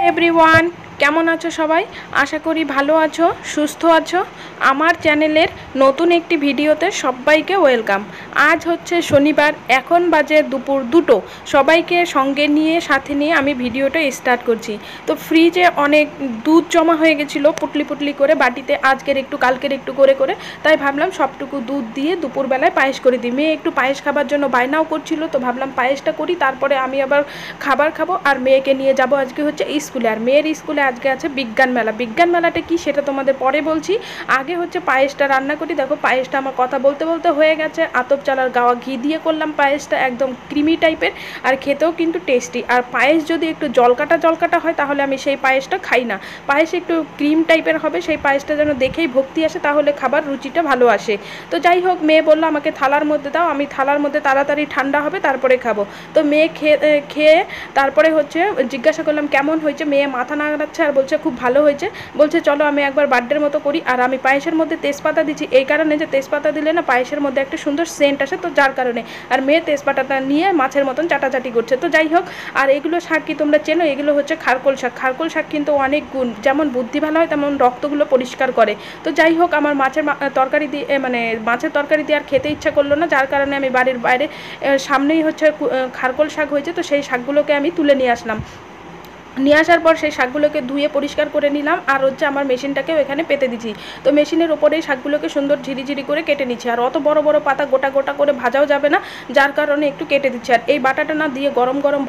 Everyone, কেমন আছো সবাই? আশা করি ভালো আছো, সুস্থ আছো। আমার চ্যানেলের নতুন একটি ভিডিওতে সবাইকে ওয়েলকাম। আজ হচ্ছে শনিবার, এখন বাজে দুপুর 2টো। সবাইকে সঙ্গে নিয়ে সাথে নিয়ে আমি ভিডিওটা স্টার্ট করছি। তো ফ্রিজে অনেক দুধ জমা হয়ে গেছিলো পুটলি পুটলি করে বাটিতে, আজকের একটু কালকের একটু করে করে, তাই ভাবলাম সবটুকু দুধ দিয়ে দুপুরবেলায় পায়েস করে দিই। মেয়ে একটু পায়েস খাবার জন্য বায়নাও করছিল, তো ভাবলাম পায়েসটা করি, তারপরে আমি আবার খাবার খাবো আর মেয়েকে নিয়ে যাব আজকে হচ্ছে স্কুলে। আর মেয়ের স্কুলে আজকে আছে বিজ্ঞান মেলা। বিজ্ঞান মেলাটা কি সেটা তোমাদের পরে বলছি, আগে হচ্ছে পায়েসটা রান্না করি। দেখো পায়েসটা আমার কথা বলতে বলতে হয়ে গেছে। আতপ চালার গাওয়া ঘি দিয়ে করলাম পায়েসটা, একদম ক্রিমি টাইপের, আর খেতেও কিন্তু টেস্টি। আর পায়েস যদি একটু জলকাটা হয় তাহলে আমি সেই পায়েসটা খাই না। পায়েস একটু ক্রিম টাইপের হবে, সেই পায়েসটা যেন দেখেই ভক্তি আসে, তাহলে খাবার রুচিটা ভালো আসে। তো যাই হোক, মেয়ে বললো আমাকে থালার মধ্যে দাও, আমি থালার মধ্যে তাড়াতাড়ি ঠান্ডা হবে তারপরে খাবো। তো মেয়ে খেয়ে তারপরে হচ্ছে জিজ্ঞাসা করলাম কেমন হয়েছে। মেয়ে মাথা নাড়াচ্ছে আর বলছে খুব ভালো হয়েছে। বলছে চলো আমি একবার বার্থডের মতো করি। আর আমি পায়েসের মধ্যে তেজপাতা দিচ্ছি এই কারণে যে তেজপাতা দিলে না পায়েসের মধ্যে একটা সুন্দর সেন্ট আসে, তো যার কারণে। আর মেয়ে তেজপাতাটা নিয়ে মাছের মতন চাটাচাটি করছে। তো যাই হোক, আর এগুলো শাক কি তোমরা চেনো? এগুলো হচ্ছে খারকোল শাক। খারকোল শাক কিন্তু অনেক গুণ, যেমন বুদ্ধি ভালো হয় তেমন রক্তগুলো পরিষ্কার করে। তো যাই হোক, আমার মাছের তরকারি দিয়ে মাছের তরকারি দিয়ে আর খেতে ইচ্ছা করলো না, যার কারণে আমি বাড়ির বাইরে সামনেই হচ্ছে খারকোল শাক হয়েছে, তো সেই শাকগুলোকে আমি তুলে নিয়ে আসলাম। নিয়ে আসার পর সেই শাকগুলোকে ধুয়ে পরিষ্কার করে নিলাম, আর হচ্ছে আমার মেশিনটাকেও এখানে পেতে দিচ্ছি। তো মেশিনের ওপরেই শাকগুলোকে সুন্দর ঝিরিঝিরি করে কেটে নিচ্ছি। আর অত বড় বড় পাতা গোটা গোটা করে ভাজাও যাবে না, যার কারণে একটু কেটে দিচ্ছি। আর এই বাটাটা না দিয়ে গরম গরম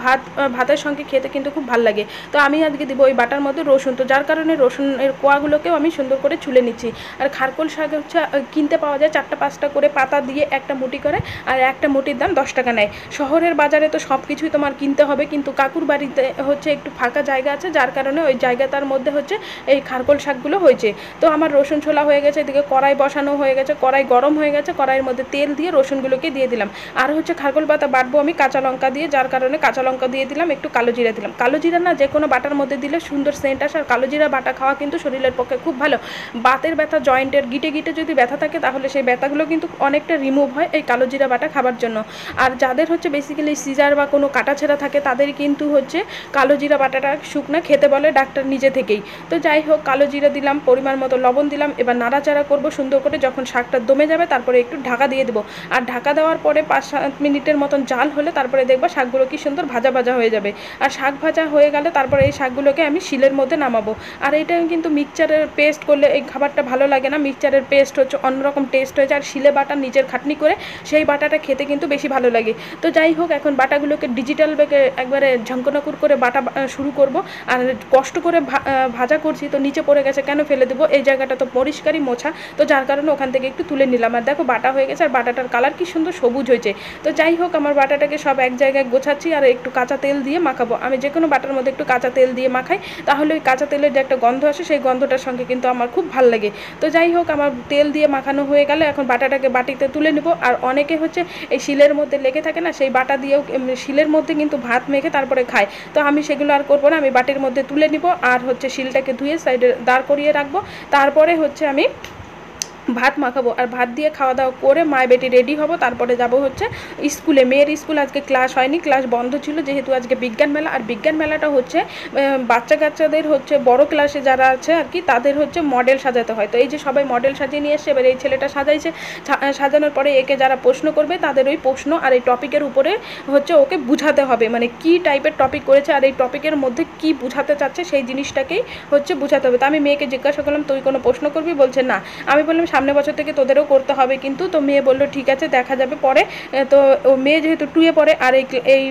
ভাতের সঙ্গে খেতে কিন্তু খুব ভালো লাগে। তো আমি আজকে দিব ওই বাটার মধ্যে রসুন, তো যার কারণে রসুনের কোয়াগুলোকেও আমি সুন্দর করে ছুলে নিচ্ছি। আর খারকোল শাক হচ্ছে কিনতে পাওয়া যায় 4-5টা করে পাতা দিয়ে একটা মুঠি করে, আর একটা মুঠির দাম 10 টাকা নেয়। শহরের বাজারে তো সব কিছুই তোমার কিনতে হবে, কিন্তু কাকুর বাড়িতে হচ্ছে একটু ফাঁকা জায়গা আছে, যার কারণে ওই জায়গাটার মধ্যে হচ্ছে এই খারকোল শাকগুলো হয়েছে। তো আমার রসুন ছোলা হয়ে গেছে, এদিকে কড়াই বসানো হয়ে গেছে, কড়াই গরম হয়ে গেছে, কড়াইয়ের মধ্যে তেল দিয়ে রসুনগুলোকে দিয়ে দিলাম। আর হচ্ছে খারকোল পাতা বাটবো আমি কাঁচা লঙ্কা দিয়ে, যার কারণে কাঁচা লঙ্কা দিয়ে দিলাম, একটু কালো জিরা দিলাম। কালো জিরা না যে কোনো বাটার মধ্যে দিলে সুন্দর সেন্ট আসে। আর কালো জিরা বাটা খাওয়া কিন্তু শরীরের পক্ষে খুব ভালো। বাতের ব্যথা, জয়েন্টের গিটে গিটে যদি ব্যথা থাকে তাহলে সেই ব্যথাগুলো কিন্তু অনেকটা রিমুভ হয় এই কালো জিরা বাটা খাবার জন্য। আর যাদের হচ্ছে বেসিক্যালি সিজার বা কোনো কাটাছেঁড়া থাকে তাদের কিন্তু হচ্ছে কালো জিরা বাটাটা শুকনো খেতে বলে ডাক্তার নিজে থেকেই। তো যাই হোক, কালো জিরা দিলাম, পরিমাণ মতো লবণ দিলাম। এবার নাড়াচাড়া করবো সুন্দর করে, যখন শাকটা দমে যাবে তারপরে একটু ঢাকা দিয়ে দেবো। আর ঢাকা দেওয়ার পরে 5-7 মিনিটের মতন জাল হলে তারপরে দেখবা শাকগুলো কি সুন্দর ভাজা ভাজা হয়ে যাবে। আর শাক ভাজা হয়ে গেলে তারপরে এই শাকগুলোকে আমি শিলের মধ্যে নামাবো। আর এটা কিন্তু মিক্সচারের পেস্ট করলে এই খাবারটা ভালো লাগে না। মিক্সচারের পেস্ট হচ্ছে অন্যরকম টেস্ট হয়েছে, আর শিলে বাটা নিজের খাটনি করে সেই বাটাটা খেতে কিন্তু বেশি ভালো লাগে। তো যাই হোক, এখন বাটাগুলোকে ডিজিটাল বেগে একবারে ঝঙ্কনাকুর করে বাটা শুরু করব। আর কষ্ট করে ভাজা করছি, তো নিচে পড়ে গেছে, কেন ফেলে দেবো? এই জায়গাটা তো পরিষ্কারই মোছা, তো যার কারণে ওখান থেকে একটু তুলে নিলাম। আর দেখো বাটা হয়ে গেছে, আর বাটাটার কালার কি সুন্দর সবুজ হয়েছে। তো যাই হোক, আমার বাটাটাকে সব এক জায়গায় গোছাচ্ছি, আর একটু কাঁচা তেল দিয়ে মাখাবো। আমি যে কোনো বাটার মধ্যে একটু কাঁচা তেল দিয়ে মাখাই, তাহলে ওই কাঁচা তেলের যে একটা গন্ধ আসে সেই গন্ধটার সঙ্গে কিন্তু আমার খুব ভালো লাগে। তো যাই হোক, আমার তেল দিয়ে মাখানো হয়ে গেলে এখন বাটাটাকে বাটিতে তুলে নেব। আর অনেকে হচ্ছে এই শিলের মধ্যে লেগে থাকে না, সেই বাটা দিয়েও শিলের মধ্যে কিন্তু ভাত মেখে তারপরে খায়। তো আমি সেগুলো আর করবো না, আমি বাটির মধ্যে তুলে নিব। আর হচ্ছে শিলটাকে ধুয়ে সাইডে দাঁড় করিয়ে রাখবো। তারপরে হচ্ছে আমি ভাত মাখাবো, আর ভাত দিয়ে খাওয়া দাওয়া করে মায় বেটি রেডি হব। তারপরে যাব হচ্ছে স্কুলে। মেয়ের স্কুল আজকে ক্লাস হয়নি, ক্লাস বন্ধ ছিল, যেহেতু আজকে বিজ্ঞান মেলা। আর বিজ্ঞান মেলাটা হচ্ছে বাচ্চা কাচ্চাদের হচ্ছে বড় ক্লাসে যারা আছে আর কি, তাদের হচ্ছে মডেল সাজাতে হয়। তো এই যে সবাই মডেল সাজিয়ে নিয়ে এসছে, এবার এই ছেলেটা সাজাইছে। সাজানোর পরে একে যারা প্রশ্ন করবে তাদের ওই প্রশ্ন আর এই টপিকের উপরে হচ্ছে ওকে বুঝাতে হবে, মানে কি টাইপের টপিক করেছে আর এই টপিকের মধ্যে কি বুঝাতে চাচ্ছে সেই জিনিসটাকেই হচ্ছে বুঝাতে হবে। তো আমি মেয়েকে জিজ্ঞাসা করলাম তুই কোনো প্রশ্ন করবি? বলছে না। আমি বললাম সামনের বছর থেকে তোদেরও করতে হবে কিন্তু। তো মেয়ে বললো ঠিক আছে, দেখা যাবে পরে। তো ও মেয়ে যেহেতু 2-এ পড়ে, আর এই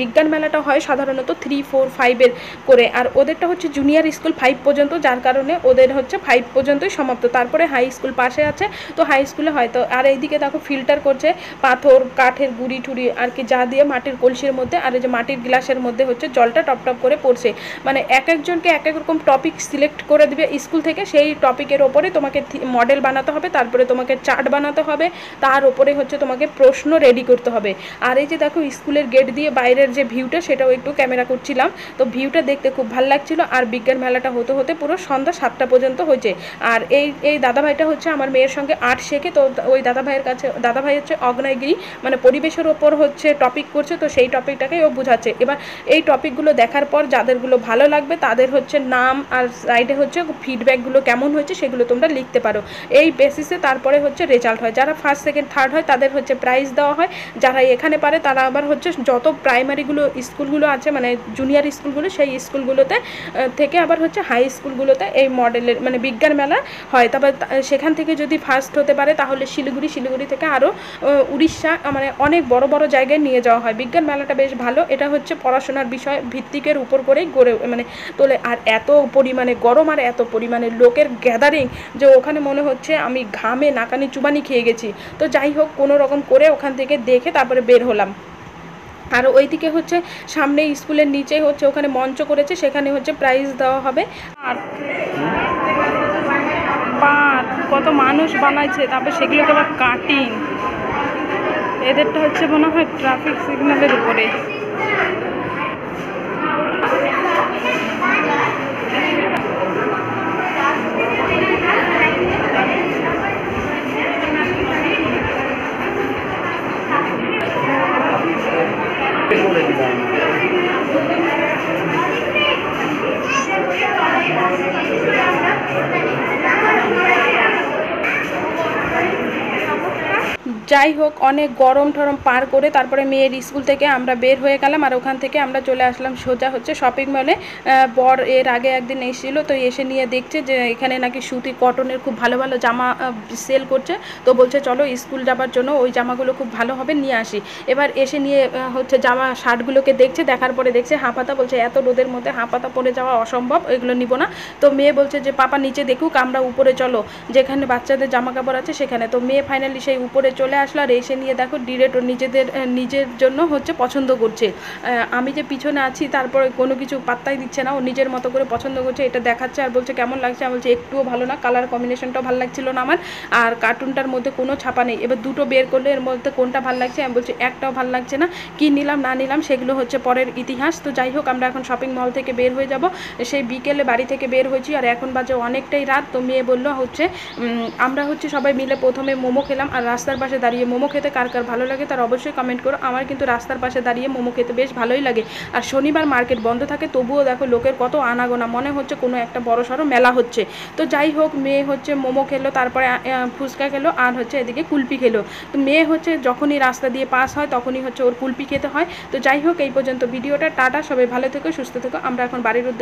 বিজ্ঞান মেলাটা হয় সাধারণত 3, 4, 5-এর করে, আর ওদেরটা হচ্ছে জুনিয়র স্কুল 5 পর্যন্ত, যার কারণে ওদের হচ্ছে 5 পর্যন্তই সমাপ্ত। তারপরে হাই স্কুল পাশে আছে, তো হাই স্কুলে হয়। তো আর এইদিকে দেখো ফিল্টার করছে পাথর, কাঠের গুঁড়ি টুড়ি আর কি যা দিয়ে মাটির কলসির মধ্যে, আর এই যে মাটির গ্লাসের মধ্যে হচ্ছে জলটা টপ টপ করে পড়ছে। মানে এক একজনকে এক এক রকম টপিক সিলেক্ট করে দিবে স্কুল থেকে, সেই টপিকের ওপরে তোমাকে মডেল বানাতে হবে, তারপরে তোমাকে চার্ট বানাতে হবে, তার উপরে হচ্ছে তোমাকে প্রশ্ন রেডি করতে হবে। আর এই যে দেখো স্কুলের গেট দিয়ে বাইরের যে ভিউটা সেটাও একটু ক্যামেরা করছিলাম, তো ভিউটা দেখতে খুব ভালো লাগছিল। আর বিজ্ঞান মেলাটা হতে হতে পুরো সন্ধ্যা 7টা পর্যন্ত হয়েছে। আর এই দাদাভাইটা হচ্ছে আমার মেয়ের সঙ্গে আর্ট শেখে, তো ওই দাদাভাই হচ্ছে অগ্নেয়গিরি মানে পরিবেশের ওপর হচ্ছে টপিক করছে, তো সেই টপিকটাকেই ও বোঝাচ্ছে। এবার এই টপিকগুলো দেখার পর যাদেরগুলো ভালো লাগবে তাদের হচ্ছে নাম আর সাইডে হচ্ছে ফিডব্যাকগুলো কেমন হয়েছে সেগুলো তোমরা লিখতে পারো। এই বেসিসে তারপরে হচ্ছে রেজাল্ট হয়। যারা ফার্স্ট সেকেন্ড থার্ড হয় তাদের হচ্ছে প্রাইজ দেওয়া হয়। যারা এখানে পারে তারা আবার হচ্ছে যত প্রাইমারিগুলো স্কুলগুলো আছে মানে জুনিয়র স্কুলগুলো, সেই স্কুলগুলোতে থেকে আবার হচ্ছে হাই স্কুলগুলোতে এই মডেলের মানে বিজ্ঞান মেলা হয়। তারপর সেখান থেকে যদি ফার্স্ট হতে পারে তাহলে শিলিগুড়ি থেকে আরও উড়িষ্যা মানে অনেক বড় বড় জায়গায় নিয়ে যাওয়া হয়। বিজ্ঞান মেলাটা বেশ ভালো, এটা হচ্ছে পড়াশোনার বিষয় ভিত্তিকের উপর করেই গড়ে মানে তোলে। আর এত পরিমাণে গরম আর এত পরিমাণে লোকের গ্যাদারিং যে ওখানে মনে হচ্ছে আমি ঘামে নাকানি চুবানি খেয়ে গেছি। তো যাই হোক কোনো রকম করে ওখান থেকে দেখে তারপরে বের হলাম। আর ওইদিকে হচ্ছে সামনে স্কুলের নিচে হচ্ছে ওখানে মঞ্চ করেছে, সেখানে হচ্ছে প্রাইজ দেওয়া হবে। আর পাট কত মানুষ বানাইছে, তারপর সেগুলোকে আবার কাটিং, এদেরটা হচ্ছে মনে হয় ট্রাফিক সিগন্যালের উপরে। যাই হোক অনেক গরম ঠরম পার করে তারপরে মেয়ের স্কুল থেকে আমরা বের হয়ে গেলাম। আর ওখান থেকে আমরা চলে আসলাম সোজা হচ্ছে শপিং মলে। বর এর আগে একদিন এসেছিলো, তো এসে নিয়ে দেখছে যে এখানে নাকি সুতি কটনের খুব ভালো ভালো জামা সেল করছে, তো বলছে চলো স্কুল যাবার জন্য ওই জামাগুলো খুব ভালো হবে নিয়ে আসি। এবার এসে নিয়ে হচ্ছে জামা শার্টগুলোকে দেখছে, দেখার পরে দেখছে হাঁপাতা, বলছে এত রোদের মধ্যে হাঁপাতা পরে যাওয়া অসম্ভব, এগুলো নিব না। তো মেয়ে বলছে যে পাপা নিচে দেখুক, আমরা উপরে চলো যেখানে বাচ্চাদের জামা কাপড় আছে সেখানে। তো মেয়ে ফাইনালি সেই উপরে চলে আসলো। আর এসে নিয়ে দেখো ডিরেক্ট নিজের জন্য হচ্ছে পছন্দ করছে। আমি যে পিছনে আছি তারপরে কোনো কিছু পাত্তাই দিচ্ছে না, ও নিজের মতো করে পছন্দ করছে, এটা দেখাচ্ছে। আর বলছে কেমন লাগছে, আমি বলছি একটুও ভালো না, কালার কম্বিনেশনটাও ভালো লাগছিল না আমার, আর কার্টুনটার মধ্যে কোনো ছাপা নেই। এবার দুটো বের করলে এর মধ্যে কোনটা ভালো লাগছে, আমি বলছি একটাও ভালো লাগছে না, কি নিলাম না নিলাম সেগুলো হচ্ছে পরের ইতিহাস। তো যাই হোক আমরা এখন শপিং মল থেকে বের হয়ে যাব। সেই বিকেলে বাড়ি থেকে বের হয়েছি আর এখন বাজে অনেকটাই রাত। তো মেয়ে বললো হচ্ছে আমরা হচ্ছে সবাই মিলে প্রথমে মোমো খেলাম। আর রাস্তার পাশে দাঁড়িয়ে মোমো খেতে কার কার ভালো লাগে তার অবশ্যই কমেন্ট করো। আমার কিন্তু রাস্তার পাশে দাঁড়িয়ে মোমো খেতে বেশ ভালোই লাগে। আর শনিবার মার্কেট বন্ধ থাকে, তবুও দেখো লোকের কত আনাগোনা, মনে হচ্ছে কোনো একটা বড় সড়ো মেলা হচ্ছে। তো যাই হোক মেয়ে হচ্ছে মোমো খেলো, তারপরে ফুচকা খেলো, আর হচ্ছে এদিকে কুলপি খেলো। তো মেয়ে হচ্ছে যখনই রাস্তা দিয়ে পাস হয় তখনই হচ্ছে ওর কুলপি খেতে হয়। তো যাই হোক এই পর্যন্ত ভিডিওটা, টাটা, সবাই ভালো থেকো সুস্থ থেকো। আমরা এখন বাড়ির উদ্দেশ্যে